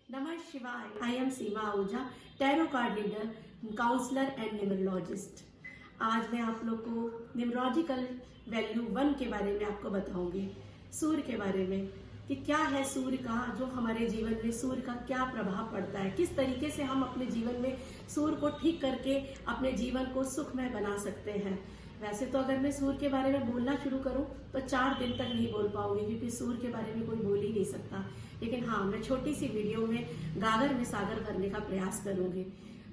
Namah Shivaya. I am Seema Ahuja, tarot card reader, counsellor and numerologist. आज मैं आप लोग को न्यूमरोलॉजिकल वैल्यू 1 के बारे में आपको बताऊंगी, सूर्य के बारे में कि क्या है सूर्य का, जो हमारे जीवन में सूर्य का क्या प्रभाव पड़ता है, किस तरीके से हम अपने जीवन में सूर्य को ठीक करके अपने जीवन को सुखमय बना सकते हैं। वैसे तो अगर मैं सूर्य के बारे में बोलना शुरू करूं तो 4 दिन तक नहीं बोल पाऊंगी, क्योंकि सूर्य के बारे में कोई बोल ही नहीं सकता। लेकिन हाँ, मैं छोटी सी वीडियो में गागर में सागर करने का प्रयास करूंगी।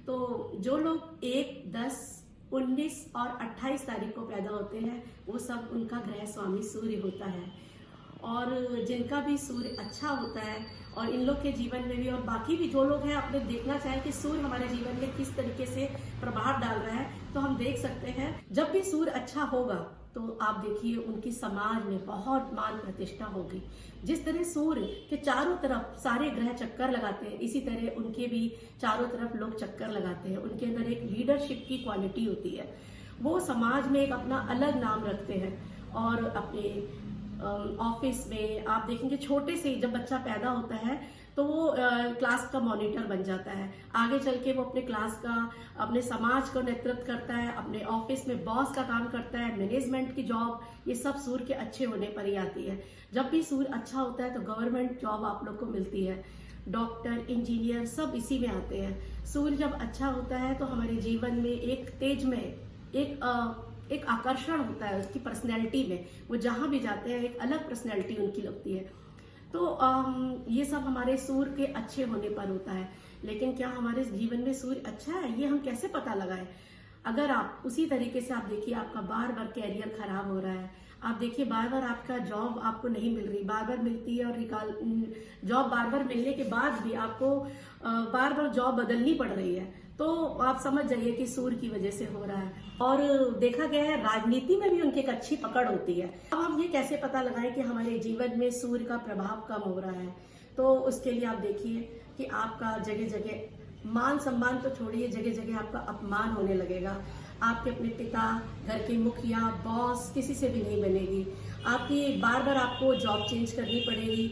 तो जो लोग 1, 10, 19 और 28 तारीख को पैदा होते हैं, वो सब उनका ग्रह स्वामी सूर्य होता है। और जिनका भी सूर्य अच्छा होता है, और इन लोग के जीवन में भी, और बाकी भी जो लोग हैं, अपने देखना चाहें कि सूर्य हमारे जीवन में किस तरीके से प्रभाव डाल रहा है, तो हम देख सकते हैं। जब भी सूर्य अच्छा होगा तो आप देखिए उनकी समाज में बहुत मान प्रतिष्ठा होगी। जिस तरह सूर्य के चारों तरफ सारे ग्रह चक्कर लगाते हैं, इसी तरह उनके भी चारों तरफ लोग चक्कर लगाते हैं। उनके अंदर एक लीडरशिप की क्वालिटी होती है। वो समाज में एक अपना अलग नाम रखते हैं। और अपने ऑफिस में आप देखेंगे, छोटे से जब बच्चा पैदा होता है तो वो क्लास का मॉनिटर बन जाता है। आगे चल के वो अपने क्लास का, अपने समाज का नेतृत्व करता है, अपने ऑफिस में बॉस का काम करता है, मैनेजमेंट की जॉब, ये सब सूर्य के अच्छे होने पर ही आती है। जब भी सूर्य अच्छा होता है तो गवर्नमेंट जॉब आप लोग को मिलती है। डॉक्टर, इंजीनियर सब इसी में आते हैं। सूर्य जब अच्छा होता है तो हमारे जीवन में एक तेज में एक आकर्षण होता है उसकी पर्सनैलिटी में। वो जहां भी जाते हैं एक अलग पर्सनैलिटी उनकी लगती है। तो ये सब हमारे सूर्य के अच्छे होने पर होता है। लेकिन क्या हमारे जीवन में सूर्य अच्छा है, ये हम कैसे पता लगाएं? अगर आप उसी तरीके से आप देखिए, आपका बार बार कैरियर खराब हो रहा है, आप देखिए बार बार आपका जॉब आपको नहीं मिल रही, बार बार मिलती है, और जॉब बार बार मिलने के बाद भी आपको बार बार जॉब बदलनी पड़ रही है, तो आप समझ जाइए कि सूर्य की वजह से हो रहा है। और देखा गया है राजनीति में भी उनकी एक अच्छी पकड़ होती है। अब हम ये कैसे पता लगाएं कि हमारे जीवन में सूर्य का प्रभाव कम हो रहा है? तो उसके लिए आप देखिए कि आपका जगह जगह मान सम्मान तो छोड़िए, जगह जगह आपका अपमान होने लगेगा। आपके अपने पिता, घर के मुखिया, बॉस, किसी से भी नहीं बनेगी आपकी। बार बार आपको जॉब चेंज करनी पड़ेगी।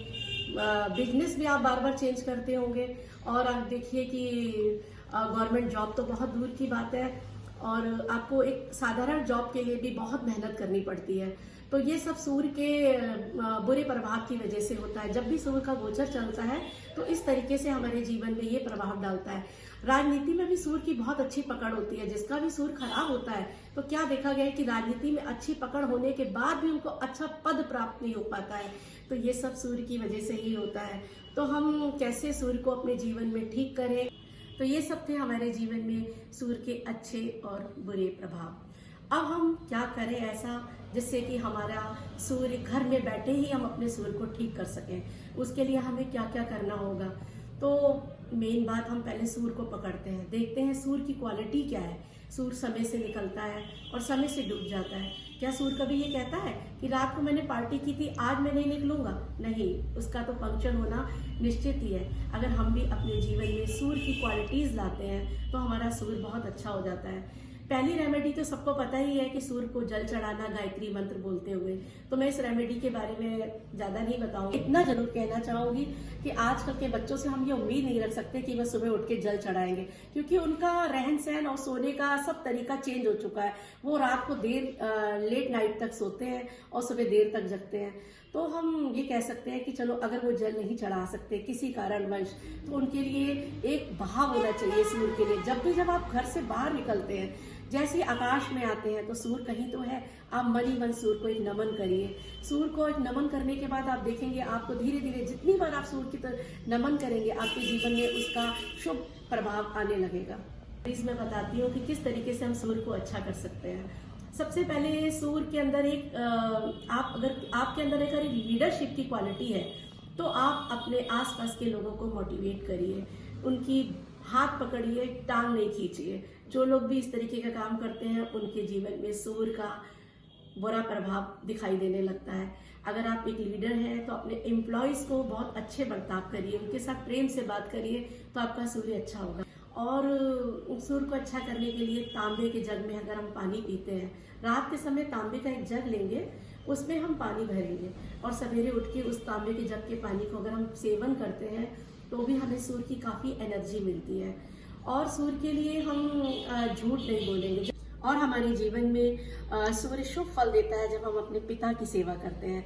बिजनेस भी आप बार बार चेंज करते होंगे। और आप देखिए कि गवर्नमेंट जॉब तो बहुत दूर की बात है, और आपको एक साधारण जॉब के लिए भी बहुत मेहनत करनी पड़ती है। तो ये सब सूर्य के बुरे प्रभाव की वजह से होता है। जब भी सूर्य का गोचर चलता है तो इस तरीके से हमारे जीवन में ये प्रभाव डालता है। राजनीति में भी सूर्य की बहुत अच्छी पकड़ होती है। जिसका भी सूर्य खराब होता है तो क्या देखा गया है कि राजनीति में अच्छी पकड़ होने के बाद भी उनको अच्छा पद प्राप्त नहीं हो पाता है। तो ये सब सूर्य की वजह से ही होता है। तो हम कैसे सूर्य को अपने जीवन में ठीक करें? तो ये सब थे हमारे जीवन में सूर्य के अच्छे और बुरे प्रभाव। अब हम क्या करें ऐसा जिससे कि हमारा सूर्य, घर में बैठे ही हम अपने सूर्य को ठीक कर सकें? उसके लिए हमें क्या क्या करना होगा? तो मेन बात, हम पहले सूर्य को पकड़ते हैं, देखते हैं सूर्य की क्वालिटी क्या है। सूर्य समय से निकलता है और समय से डूब जाता है। क्या सूर्य कभी ये कहता है कि रात को मैंने पार्टी की थी, आज मैं नहीं निकलूंगा? नहीं, उसका तो फंक्शन होना निश्चित ही है। अगर हम भी अपने जीवन में सूर्य की क्वालिटीज लाते हैं तो हमारा सूर्य बहुत अच्छा हो जाता है। पहली रेमेडी तो सबको पता ही है कि सूर्य को जल चढ़ाना, गायत्री मंत्र बोलते हुए। तो मैं इस रेमेडी के बारे में ज्यादा नहीं बताऊंगी। इतना जरूर कहना चाहूंगी कि आजकल के बच्चों से हम ये उम्मीद नहीं रख सकते कि वह सुबह उठ के जल चढ़ाएंगे, क्योंकि उनका रहन सहन और सोने का सब तरीका चेंज हो चुका है। वो रात को लेट नाइट तक सोते हैं और सुबह देर तक जगते हैं। तो हम ये कह सकते हैं कि चलो, अगर वो जल नहीं चढ़ा सकते किसी कारणवश, तो उनके लिए एक बहाव होना चाहिए सूर्य के लिए। जब आप घर से बाहर निकलते हैं, जैसे ही आकाश में आते हैं तो सूर्य कहीं तो है, आप मन ही मन सूर्य को एक नमन करिए। सूर्य को एक नमन करने के बाद आप देखेंगे, आपको धीरे धीरे जितनी बार आप सूर्य की तरफ नमन करेंगे, आपके जीवन में उसका शुभ प्रभाव आने लगेगा। प्लीज मैं बताती हूँ कि किस तरीके से हम सूर्य को अच्छा कर सकते हैं। सबसे पहले सूर्य के अंदर अगर आपके अंदर एक लीडरशिप की क्वालिटी है तो आप अपने आसपास के लोगों को मोटिवेट करिए, उनकी हाथ पकड़िए, टांग नहीं खींचिए। जो लोग भी इस तरीके का काम करते हैं उनके जीवन में सूर्य का बुरा प्रभाव दिखाई देने लगता है। अगर आप एक लीडर हैं तो अपने एम्प्लॉयज को बहुत अच्छे बर्ताव करिए, उनके साथ प्रेम से बात करिए, तो आपका सूर्य अच्छा होगा। और सूर्य को अच्छा करने के लिए तांबे के जग में अगर हम पानी पीते हैं, रात के समय तांबे का एक जग लेंगे, उसमें हम पानी भरेंगे और सवेरे उठ के उस तांबे के जग के पानी को अगर हम सेवन करते हैं तो भी हमें सूर्य की काफ़ी एनर्जी मिलती है। और सूर्य के लिए हम झूठ नहीं बोलेंगे। और हमारे जीवन में सूर्य शुभ फल देता है जब हम अपने पिता की सेवा करते हैं।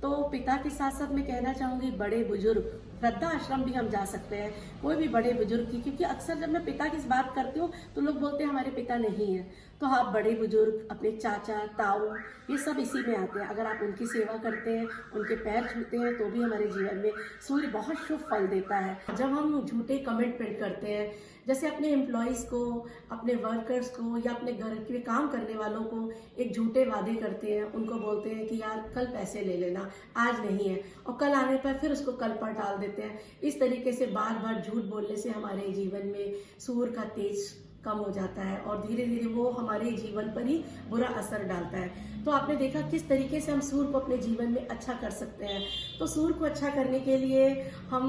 तो पिता के साथ साथ मैं कहना चाहूँगी बड़े बुजुर्ग, वृद्धाश्रम भी हम जा सकते हैं, कोई भी बड़े बुजुर्ग की, क्योंकि अक्सर जब मैं पिता की बात करती हूँ तो लोग बोलते हैं हमारे पिता नहीं है। तो आप बड़े बुजुर्ग, अपने चाचा, ताऊ, ये सब इसी में आते हैं। अगर आप उनकी सेवा करते हैं, उनके पैर छूते हैं, तो भी हमारे जीवन में सूर्य बहुत शुभ फल देता है। जब हम झूठे कमिटमेंट करते हैं, जैसे अपने एम्प्लॉयज़ को, अपने वर्कर्स को या अपने घर के काम करने वालों को एक झूठे वादे करते हैं, उनको बोलते हैं कि यार कल पैसे ले लेना, आज नहीं है, और कल आने पर फिर उसको कल पर टाल देते हैं। इस तरीके से बार बार झूठ बोलने से हमारे जीवन में सूर्य का तेज कम हो जाता है और धीरे धीरे वो हमारे जीवन पर ही बुरा असर डालता है। तो आपने देखा किस तरीके से हम सूर्य को अपने जीवन में अच्छा कर सकते हैं। तो सूर्य को अच्छा करने के लिए हम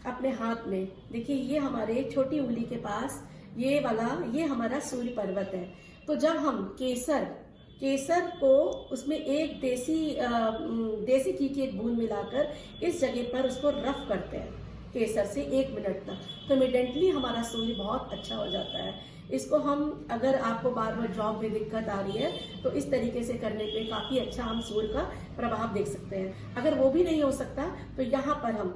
अपने हाथ में देखिए, ये हमारे छोटी उंगली के पास ये हमारा सूर्य पर्वत है। तो जब हम केसर को उसमें एक देसी घी की एक बूंद मिलाकर इस जगह पर उसको रफ करते हैं केसर से 1 मिनट तक, तो इमीडिएटली हमारा सूर्य बहुत अच्छा हो जाता है। इसको हम, अगर आपको बार बार जॉब में दिक्कत आ रही है तो इस तरीके से करने पे काफ़ी अच्छा हम सूर्य का प्रभाव देख सकते हैं। अगर वो भी नहीं हो सकता तो यहाँ पर हम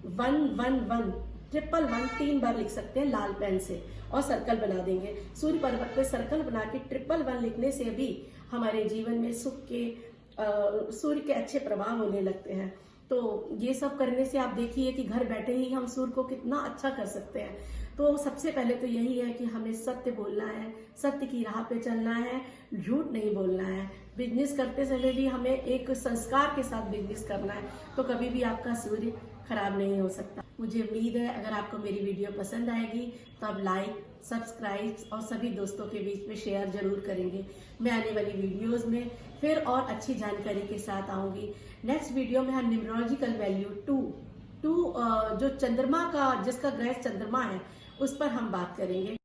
111 111 3 बार लिख सकते हैं लाल पेन से और सर्कल बना देंगे। सूर्य पर्वत पे सर्कल बना के 111 लिखने से भी हमारे जीवन में सूर्य के अच्छे प्रभाव होने लगते हैं। तो ये सब करने से आप देखिए कि घर बैठे ही हम सूर्य को कितना अच्छा कर सकते हैं। तो सबसे पहले तो यही है कि हमें सत्य बोलना है, सत्य की राह पे चलना है, झूठ नहीं बोलना है। बिजनेस करते समय भी हमें एक संस्कार के साथ बिजनेस करना है, तो कभी भी आपका सूर्य खराब नहीं हो सकता। मुझे उम्मीद है अगर आपको मेरी वीडियो पसंद आएगी तो आप लाइक, सब्सक्राइब और सभी दोस्तों के बीच में शेयर जरूर करेंगे। मैं आने वाली वीडियोस में फिर और अच्छी जानकारी के साथ आऊंगी। नेक्स्ट वीडियो में हम न्यूमरोलॉजिकल वैल्यू 2 जो चंद्रमा का, जिसका ग्रह चंद्रमा है, उस पर हम बात करेंगे।